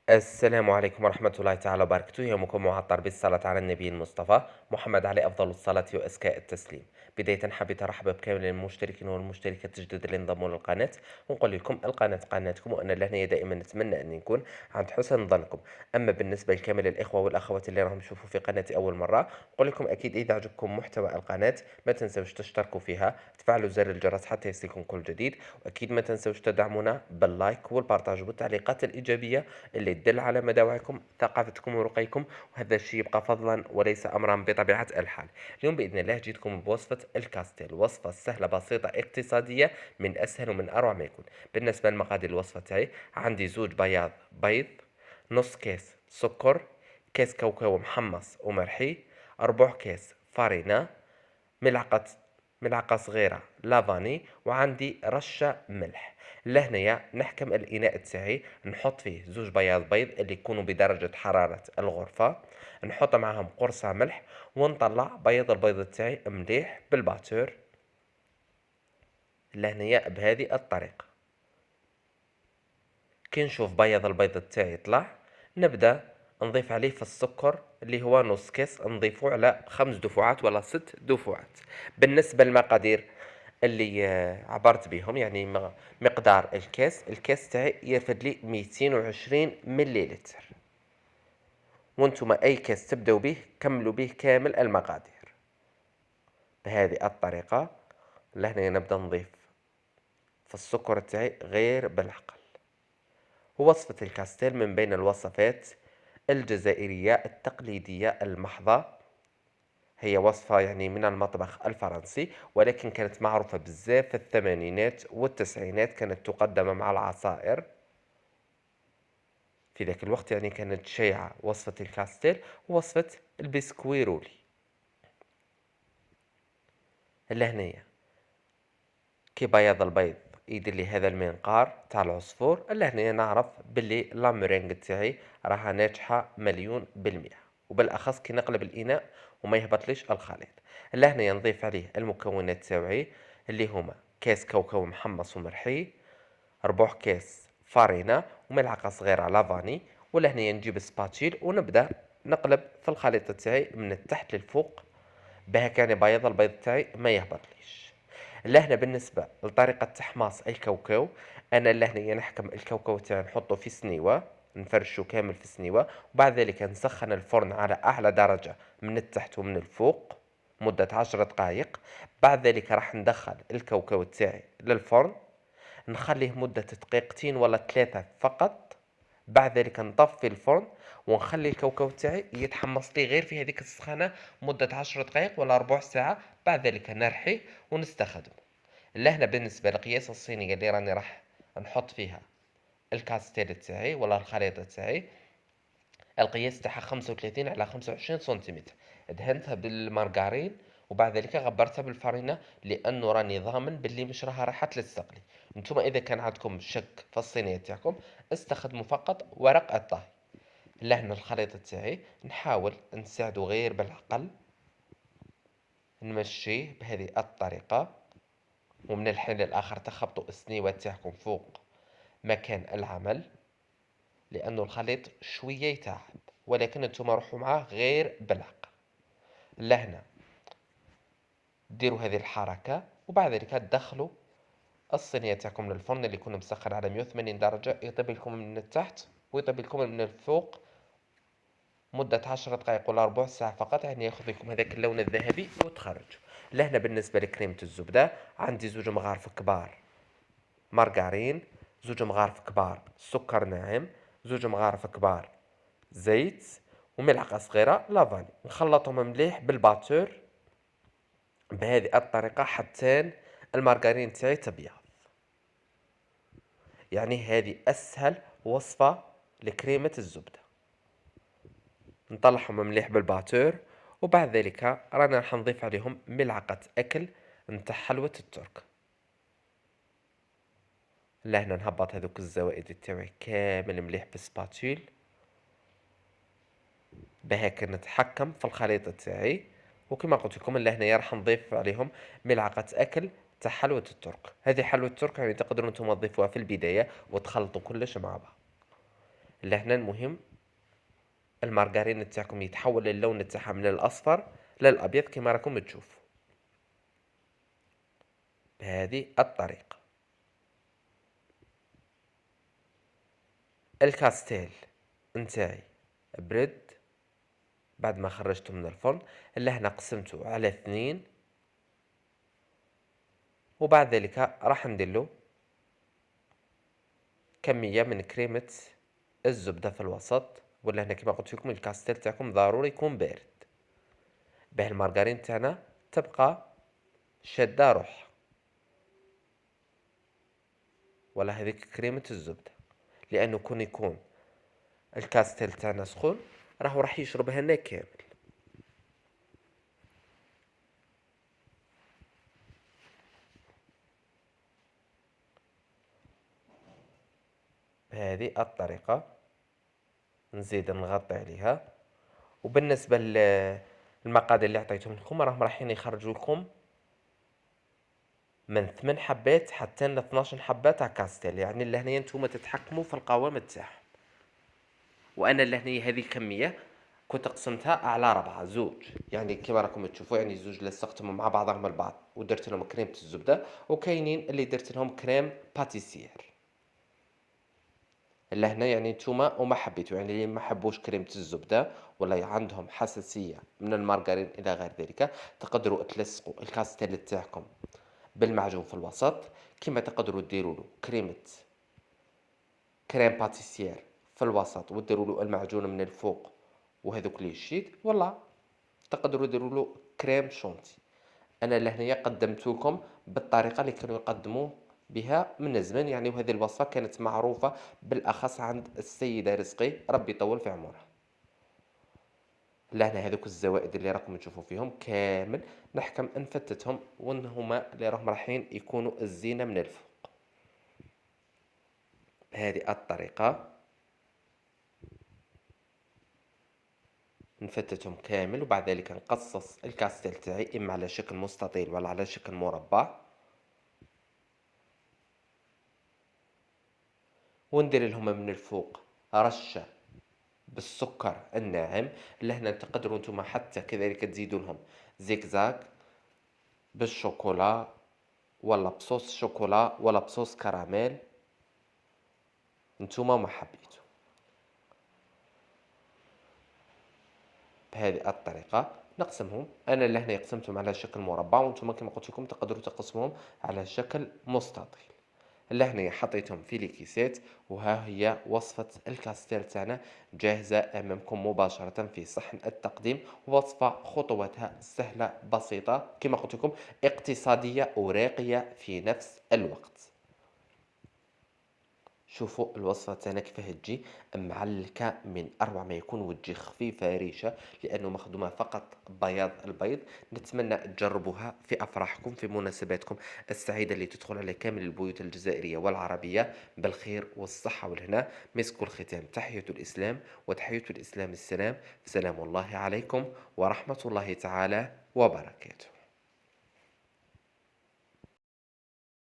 السلام عليكم ورحمة الله تعالى وبركاته. يومكم معطر بالصلاة على النبي المصطفى محمد عليه أفضل الصلاة وأزكى التسليم. بداية حبيت أرحب بكامل المشتركين والمشتركات الجدد اللي انضموا للقناة، ونقول لكم القناة قناتكم، وأنا لهنا دائما نتمنى أن نكون عند حسن ظنكم. أما بالنسبة لكامل الإخوة والأخوات اللي راهم يشوفوا في قناتي أول مرة، نقول لكم أكيد إذا عجبكم محتوى القناة ما تنسوش تشتركوا فيها، تفعلوا زر الجرس حتى يصلكم كل جديد، وأكيد ما تنسوش تدعمونا باللايك والبارتاج والتعليقات الإيجابية اللي تدل على مدى وعيكم ثقافتكم ورقيكم، وهذا الشيء يبقى فضلا وليس امرا بطبيعه الحال. اليوم باذن الله جيتكم بوصفه الكاستيل، وصفه سهله بسيطه اقتصاديه، من اسهل ومن اروع ما يكون. بالنسبه لمقادير الوصفه تاعي، عندي زوج بيض، نص كيس سكر، كيس كاوكاو محمص ومرحي، ربع كيس فارينة، ملعقة ملعقة صغيرة لافاني، وعندي رشة ملح. لهنايا نحكم الإناء تاعي، نحط فيه زوج بيض اللي يكونوا بدرجة حرارة الغرفة، نحط معاهم قرصة ملح، ونطلع البيض تاعي مليح بالباتور لهنايا بهذه الطريقة. كي نشوف البيض تاعي طلع، نبدأ نضيف عليه في السكر اللي هو نص كيس، نضيفه على 5 دفعات ولا 6 دفعات. بالنسبة للمقادير اللي عبرت بهم، يعني مقدار الكيس تاعي يرفد لي 220 مليلتر، وانتم اي كيس تبدأوا به كملوا به كامل المقادير بهذه الطريقة. لهنا نبدأ نضيف في السكر تاعي غير بالعقل. وصفة الكاستيل من بين الوصفات الجزائرية التقليدية المحضة، هي وصفة يعني من المطبخ الفرنسي، ولكن كانت معروفة بزاف في الثمانينات والتسعينات، كانت تقدم مع العصائر في ذاك الوقت، يعني كانت شائعة وصفة الكاستيل ووصفة البسكوي رولي. لهنايا كي بياض البيض يدير لي هذا المنقار تاع العصفور، لهنا نعرف باللي لامرينغ تاعي راها ناجحة 1000000%، وبالاخص كي نقلب الاناء وما يهبطليش الخليط. لهنا نضيف عليه المكونات تاوعي اللي هما كاس كاوكاو محمص ومرحي، ربع كاس فارينة، وملعقة صغيرة لافاني. ولهنا نجيب سباتشيل ونبدأ نقلب في الخليط تاعي من التحت للفوق، بها كان بياض البيض تاعي ما يهبطليش. لهنا بالنسبة لطريقة تحماص الكاوكاو، أنا لهنا نحكم الكاوكاو تاعي نحطه في سنيوة، نفرشه كامل في سنيوة، وبعد ذلك نسخن الفرن على أعلى درجة من التحت ومن الفوق مدة 10 دقائق. بعد ذلك راح ندخل الكاوكاو تاعي للفرن، نخليه مدة دقيقتين ولا 3 فقط. بعد ذلك نطفي الفرن ونخلي الكاوكاو تاعي يتحمص لي غير في هذيك السخانة مدة 10 دقائق ولا ربع ساعة. بعد ذلك نرحيه ونستخدمه. لهنا بالنسبة للقياس الصينية اللي راني راح نحط فيها الكاستيل تاعي ولا الخليط تاعي، القياس تاعها 35 على 25 سنتيمتر. دهنتها بالمارغرين وبعد ذلك غبرتها بالفرينة، لانه راني ضامن باللي مش راح تلصق لي. نتوما اذا كان عندكم شك في الصينية تاعكم استخدموا فقط ورق الطهي. لهنا الخليط تاعي نحاول نساعده غير بالعقل، نمشيه بهذه الطريقة، ومن الحين للآخر تخبطوا السنيوة تاعكم فوق مكان العمل، لأنه الخليط شوية يتعب، ولكن انتم روحوا معاه غير بالعقل. لهنا ديروا هذه الحركة، وبعد ذلك تدخلوا الصينية تاعكم للفرن اللي يكون مسخن على 180 درجة، يطيب لكم من التحت ويطيب لكم من الفوق مدة 10 دقائق ولا ربع ساعة فقط، يعني ياخذ لكم هذاك اللون الذهبي وتخرجوا. لهنا بالنسبة لكريمة الزبدة، عندي زوج مغارف كبار مارغرين، زوج مغارف كبار سكر ناعم، زوج مغارف كبار زيت، وملعقة صغيرة لافاني. نخلطهم مليح بالباتور بهذه الطريقة حتى المارغرين تاعي تبيض. يعني هذه أسهل وصفة لكريمة الزبدة. نطلعهم مليح بالباتور، وبعد ذلك رانا راح نضيف عليهم ملعقة أكل نتاع حلوة الترك. لهنا نهبط هذوك الزوائد تاعي كامل مليح بالسباتيل، بهاك نتحكم في الخليط تاعي. وكما قلت لكم لهنايا راح نضيف عليهم ملعقة أكل تاع حلوة الترك. هذه حلوة الترك يعني تقدروا نتوما تضيفوها في البداية وتخلطوا كلش مع بعض. لهنا المهم المارغرين تاعكم يتحول اللون تاعها من الأصفر للأبيض كما راكم تشوفوا بهذه الطريقة. الكاستيل نتاعي برد بعد ما خرجته من الفرن. لهنا قسمته على 2 وبعد ذلك راح نديرلو كمية من كريمة الزبدة في الوسط، ولا هنا كما قلت لكم الكاستيل تاعكم ضروري يكون بارد باه المارغرين تاعنا تبقى شادة روحها، ولا هذيك كريمة الزبدة، لأنه كون يكون الكاستيل تاعنا سخون راح يشربها لنا كامل. بهذه الطريقة نزيد نغطي عليها. وبالنسبة للمقادير اللي عطيتهم لكم رايحين يخرجوا لكم من 8 حبات حتى ل 12 حبة تاع كاستيل، يعني لهنايا نتوما تتحكموا في القوام تاعهم. وانا لهنايا هذه الكمية كنت قسمتها على 4 زوج، يعني كما راكم تشوفوا يعني زوج لصقتهم مع بعضهم البعض ودرت لهم كريمة الزبدة، وكاينين اللي درت لهم كريم باتيسير. لهنا يعني نتوما وما حبيتوا، يعني اللي ما حبوش كريمة الزبدة ولا عندهم حساسية من المارغرين إلى غير ذلك تقدروا تلصقوا الكاستيل تاعكم بالمعجون في الوسط، كما تقدروا ديروا له كريم باتيسير في الوسط وديروا له المعجون من الفوق وهذوك لي شيت، ولا تقدروا ديروا له كريم شونتي. انا لهنايا قدمت لكم بالطريقه اللي كانوا يقدموا بها من زمان يعني، وهذه الوصفه كانت معروفه بالاخص عند السيده رزقي ربي يطول في عمرها. لهنا هذوك الزوائد اللي راكم تشوفوا فيهم كامل نحكم نفتتهم، وهما اللي راهم رايحين يكونوا الزينه من الفوق بهذه الطريقه. نفتتهم كامل وبعد ذلك نقصص الكاستيل تاعي اما على شكل مستطيل ولا على شكل مربع، وندير لهم من الفوق رشه بالسكر الناعم. لهنا تقدروا نتوما حتى كذلك تزيدوا لهم زيكزاك بالشوكولا ولا بصوص شوكولا ولا بصوص كراميل، نتوما ما حبيتوا. بهذه الطريقة نقسمهم، أنا لهنا قسمتهم على شكل مربع، وانتم كما قلت لكم تقدروا تقسموهم على شكل مستطيل. لهنا حطيتهم في الكيسات، وها هي وصفة الكاستير تاعنا جاهزة أمامكم مباشرة في صحن التقديم. وصفة خطواتها سهلة بسيطة كما قلت لكم، اقتصادية وراقية في نفس الوقت. شوفوا الوصفة تاعنا كيفاه تجي معلكة من أروع ما يكون، وتجي خفيفة ريشة لأنه مخدومة فقط بياض البيض. نتمنى تجربوها في أفراحكم في مناسباتكم السعيدة اللي تدخل على كامل البيوت الجزائرية والعربية بالخير والصحة والهنا. مسك الختام تحية الإسلام، وتحية الإسلام السلام. سلام الله عليكم ورحمة الله تعالى وبركاته.